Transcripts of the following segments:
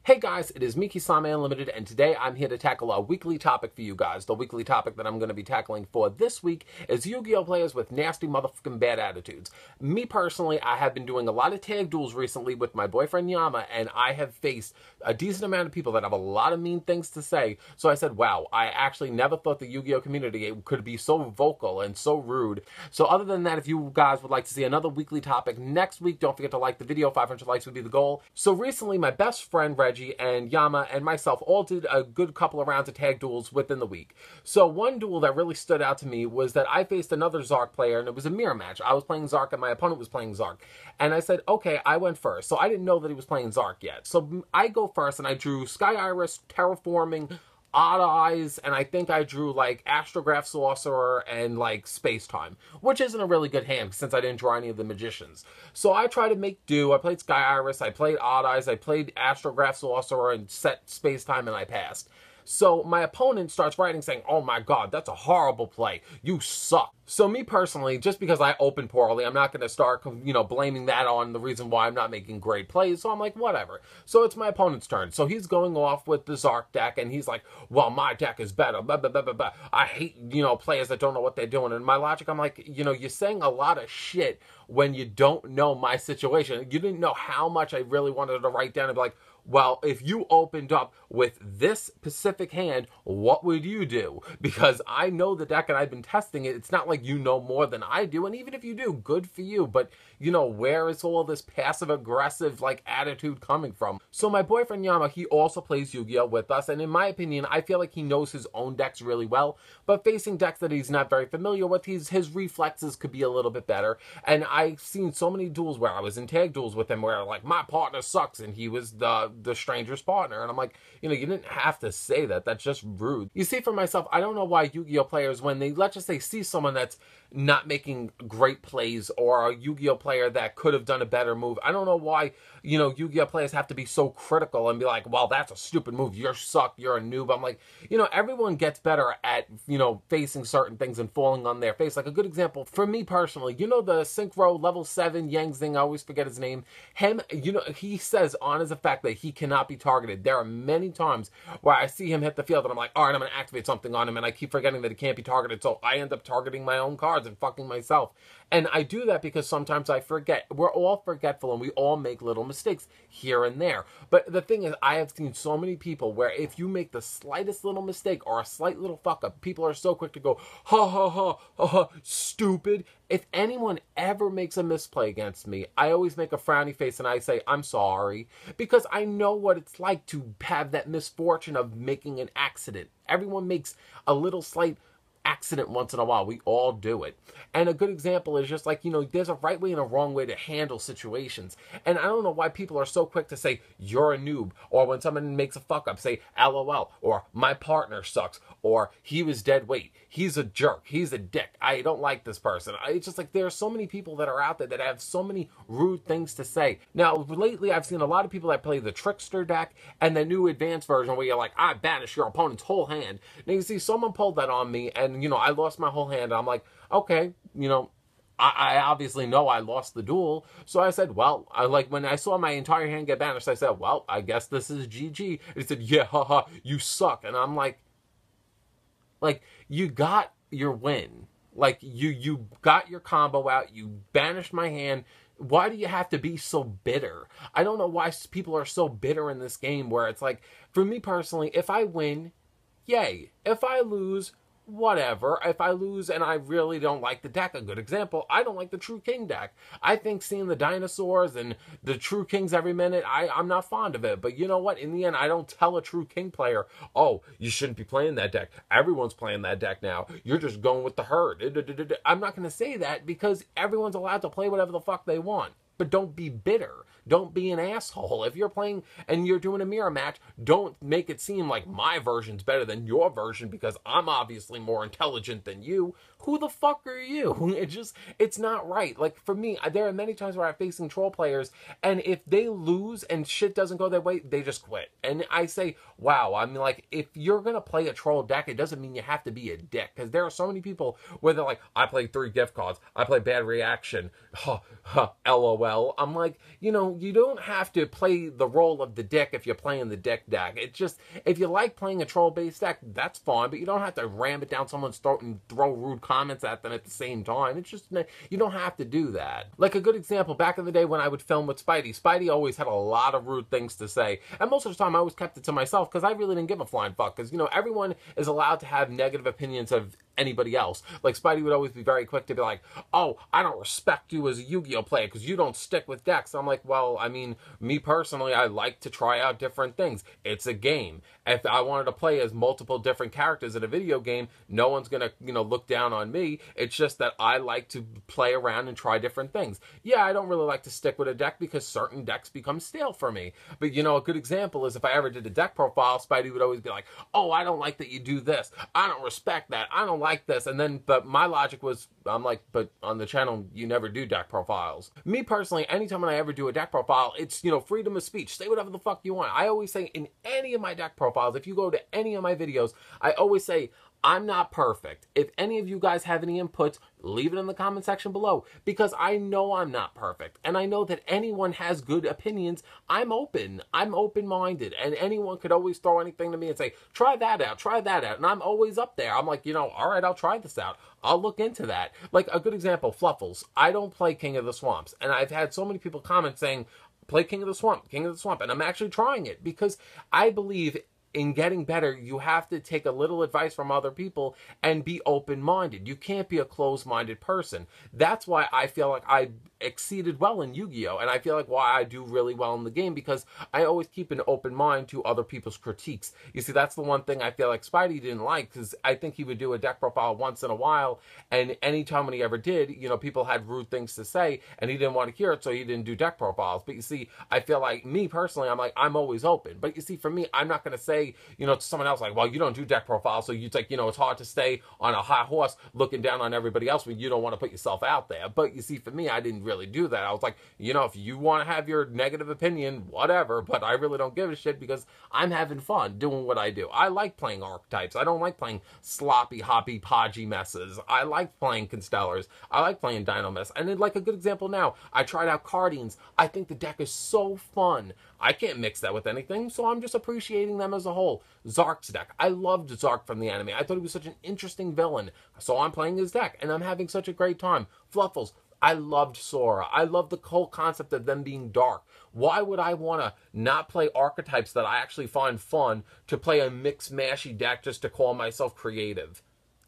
Hey guys, it is Miki-sama Unlimited, and today I'm here to tackle a weekly topic for you guys. The weekly topic that I'm going to be tackling for this week is Yu-Gi-Oh! Players with nasty motherfucking bad attitudes. Me personally, I have been doing a lot of tag duels recently with my boyfriend Yama, and I have faced a decent amount of people that have a lot of mean things to say. So I said, wow, I actually never thought the Yu-Gi-Oh! Community could be so vocal and so rude. So other than that, if you guys would like to see another weekly topic next week, don't forget to like the video. 500 likes would be the goal. So recently, my best friend Reggie and Yama and myself all did a good couple of rounds of tag duels within the week. So one duel that really stood out to me was that I faced another Zark player, and it was a mirror match. I was playing Zark and my opponent was playing Zark. And I said, okay, I went first. So I didn't know that he was playing Zark yet. So I go first and I drew Sky Iris, Terraforming, Odd Eyes, and I think I drew like Astrograph Sorcerer and like Space Time, which isn't a really good hand since I didn't draw any of the magicians. So I tried to make do. I played Sky Iris, I played Odd Eyes, I played Astrograph Sorcerer and set Space Time, and I passed. So my opponent starts writing saying, oh my god, that's a horrible play. You suck. So me personally, just because I opened poorly, I'm not going to start, blaming that on the reason why I'm not making great plays. So I'm like, whatever. So it's my opponent's turn. So he's going off with the Zark deck, and he's like, well, my deck is better. Blah, blah, blah, blah, blah. I hate, players that don't know what they're doing. And my logic, I'm like, you're saying a lot of shit when you don't know my situation. You didn't know how much I really wanted to write down and be like, well, if you opened up with this specific hand, what would you do? Because I know the deck and I've been testing it. It's not like you know more than I do. And even if you do, good for you. But, where is all this passive-aggressive, attitude coming from? So my boyfriend Yama, he also plays Yu-Gi-Oh! With us. And in my opinion, I feel like he knows his own decks really well. But facing decks that he's not very familiar with, his reflexes could be a little bit better. And I've seen so many duels where I was in tag duels with him where, my partner sucks and he was the stranger's partner. And I'm like, you didn't have to say that. That's just rude. You see, for myself, I don't know why Yu-Gi-Oh! Players, when they, let's just say, see someone that's not making great plays or a Yu-Gi-Oh! Player that could have done a better move, I don't know why, Yu-Gi-Oh! Players have to be so critical and be like, well, that's a stupid move. You suck. You're a noob. I'm like, everyone gets better at, facing certain things and falling on their face. Like a good example, for me personally, the Synchro level 7 Yang Zing, I always forget his name. Him, he says on his effect that he cannot be targeted. There are many times where I see him hit the field and I'm like, all right, I'm going to activate something on him, and I keep forgetting that he can't be targeted, so I end up targeting my own cards and fucking myself. And I do that because sometimes I forget. We're all forgetful and we all make little mistakes here and there. But the thing is, I have seen so many people where if you make the slightest little mistake or a slight little fuck up, people are so quick to go, ha ha ha, ha ha, stupid. If anyone ever makes a misplay against me, I always make a frowny face and I say, I'm sorry. Because I know what it's like to have that misfortune of making an accident. Everyone makes a little slight accident once in a while. We all do it. And a good example is just like, there's a right way and a wrong way to handle situations. And I don't know why people are so quick to say, you're a noob. Or when someone makes a fuck up, say, LOL. Or my partner sucks. Or he was dead weight. He's a jerk. He's a dick. I don't like this person. It's just like there are so many people that are out there that have so many rude things to say. Now, lately I've seen a lot of people that play the Trickster deck and the new advanced version where you're like, I banish your opponent's whole hand. Now you see someone pulled that on me and, I lost my whole hand. And I'm like, okay, I obviously know I lost the duel. So I said, well, when I saw my entire hand get banished, I said, well, I guess this is GG. And he said, yeah, haha, you suck. And I'm like, you got your win. You got your combo out. You banished my hand. Why do you have to be so bitter? I don't know why people are so bitter in this game where it's like, for me personally, if I win, yay. If I lose, whatever. If I lose and I really don't like the deck, a good example, I don't like the True King deck. I think seeing the dinosaurs and the True Kings every minute, I'm not fond of it. But you know what? In the end, I don't tell a True King player, oh, you shouldn't be playing that deck. Everyone's playing that deck now. You're just going with the herd. I'm not going to say that because everyone's allowed to play whatever the fuck they want. But don't be bitter. Don't be an asshole. If you're playing and you're doing a mirror match, don't make it seem like my version's better than your version because I'm obviously more intelligent than you. Who the fuck are you? It's not right. Like, for me, there are many times where I'm facing troll players, and if they lose and shit doesn't go their way, they just quit. And I say, wow, I mean, like, if you're going to play a troll deck, it doesn't mean you have to be a dick. Because there are so many people where they're like, I play 3 gift cards. I play bad reaction. LOL. well. I'm like, you know, you don't have to play the role of the dick if you're playing the dick deck. It's just, if you like playing a troll-based deck, that's fine, but you don't have to ram it down someone's throat and throw rude comments at them at the same time. It's just, you don't have to do that. Like a good example, back in the day when I would film with Spidey always had a lot of rude things to say, and most of the time I always kept it to myself because I really didn't give a flying fuck, because, you know, everyone is allowed to have negative opinions of anybody else. Like, Spidey would always be very quick to be like, oh, I don't respect you as a Yu-Gi-Oh player because you don't stick with decks. I'm like, well, I mean, me personally, I like to try out different things. It's a game. If I wanted to play as multiple different characters in a video game, no one's gonna, you know, look down on me. It's just that I like to play around and try different things. Yeah, I don't really like to stick with a deck because certain decks become stale for me. But, you know, a good example is if I ever did a deck profile, Spidey would always be like, oh, I don't like that you do this. I don't respect that. I don't like this. And then, but my logic was, I'm like, but on the channel, you never do deck profiles. Me personally, anytime when I ever do a deck profile, it's, you know, freedom of speech. Say whatever the fuck you want. I always say in any of my deck profiles, if you go to any of my videos, I always say, I'm not perfect. If any of you guys have any inputs, leave it in the comment section below, because I know I'm not perfect, and I know that anyone has good opinions. I'm open. I'm open-minded, and anyone could always throw anything to me and say, try that out, and I'm always up there. I'm like, you know, all right, I'll try this out. I'll look into that. Like, a good example, Fluffles. I don't play King of the Swamps, and I've had so many people comment saying, play King of the Swamp, and I'm actually trying it, because I believe in getting better, you have to take a little advice from other people and be open-minded. You can't be a closed-minded person. That's why I feel like I exceeded well in Yu-Gi-Oh! And I feel like why I do really well in the game, because I always keep an open mind to other people's critiques. You see, that's the one thing I feel like Spidey didn't like, because I think he would do a deck profile once in a while, and anytime when he ever did, you know, people had rude things to say, and he didn't want to hear it, so he didn't do deck profiles. But you see, I feel like, me personally, I'm like, I'm always open. But you see, for me, I'm not going to say, you know, to someone else, like, well, you don't do deck profiles, so you like, you know, it's hard to stay on a high horse looking down on everybody else when you don't want to put yourself out there. But you see, for me, I didn't really do that. I was like, you know, if you want to have your negative opinion, whatever, but I really don't give a shit, because I'm having fun doing what I do. I like playing archetypes. I don't like playing sloppy, hoppy, podgy messes. I like playing Constellars. I like playing Dynamis. And then, like, a good example now, I tried out Cardians. I think the deck is so fun. I can't mix that with anything, so I'm just appreciating them as a whole. Zark's deck. I loved Zark from the anime. I thought he was such an interesting villain, so I'm playing his deck, and I'm having such a great time. Fluffles. I loved Sora. I loved the whole concept of them being dark. Why would I want to not play archetypes that I actually find fun to play a mixed mashy deck just to call myself creative?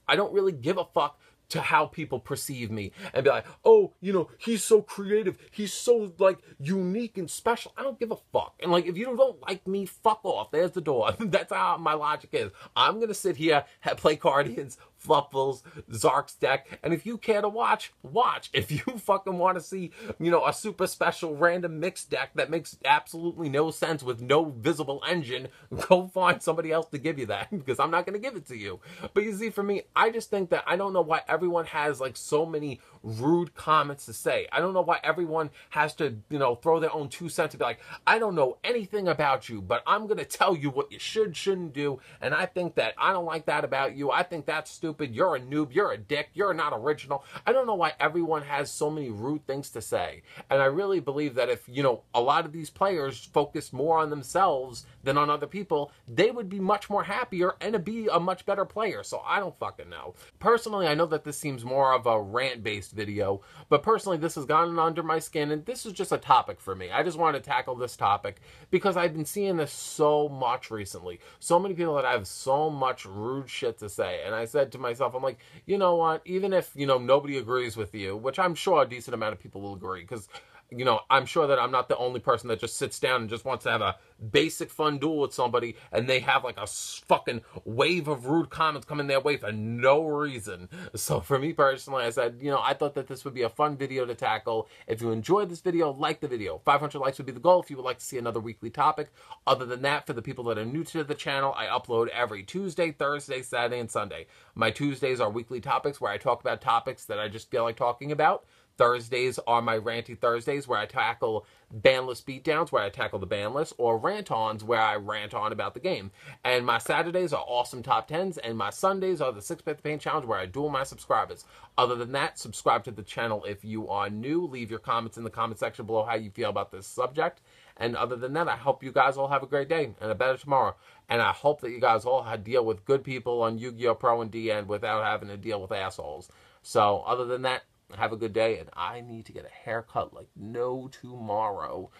I don't really give a fuck to how people perceive me and be like, oh, you know, he's so creative, he's so, like, unique and special. I don't give a fuck. And, like, if you don't like me, fuck off. There's the door. That's how my logic is. I'm gonna sit here, play Guardians, Fluffles, Zark's deck, and if you care to watch, watch. If you fucking want to see, you know, a super special random mixed deck that makes absolutely no sense with no visible engine, go find somebody else to give you that, because I'm not going to give it to you. But you see, for me, I just think that I don't know why everyone has, like, so many rude comments to say. I don't know why everyone has to, you know, throw their own 2 cents to be like, I don't know anything about you, but I'm going to tell you what you shouldn't do, and I think that I don't like that about you. I think that's stupid. You're a noob. You're a dick. You're not original. I don't know why everyone has so many rude things to say. And I really believe that if, you know, a lot of these players focus more on themselves than on other people, they would be much more happier and be a much better player. So I don't fucking know. Personally, I know that this seems more of a rant-based video, but personally, this has gotten under my skin, and this is just a topic for me. I just wanted to tackle this topic because I've been seeing this so much recently. So many people that have so much rude shit to say. And I said to myself, I'm like, you know what, even if, you know, nobody agrees with you, which I'm sure a decent amount of people will agree, because, you know, I'm sure that I'm not the only person that just sits down and just wants to have a basic fun duel with somebody, and they have like a fucking wave of rude comments coming their way for no reason. So for me personally, I said, you know, I thought that this would be a fun video to tackle. If you enjoyed this video, like the video. 500 likes would be the goal if you would like to see another weekly topic. Other than that, for the people that are new to the channel, I upload every Tuesday, Thursday, Saturday, and Sunday. My Tuesdays are weekly topics where I talk about topics that I just feel like talking about. Thursdays are my Ranty Thursdays, where I tackle banless beatdowns, where I tackle the banless, or rant-ons, where I rant on about the game. And my Saturdays are awesome top 10s, and my Sundays are the 6-Bit Paint Challenge, where I duel my subscribers. Other than that, subscribe to the channel if you are new. Leave your comments in the comment section below how you feel about this subject. And other than that, I hope you guys all have a great day and a better tomorrow. And I hope that you guys all deal with good people on Yu-Gi-Oh! Pro and DN without having to deal with assholes. So, other than that, have a good day, and I need to get a haircut like no tomorrow.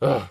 Ugh.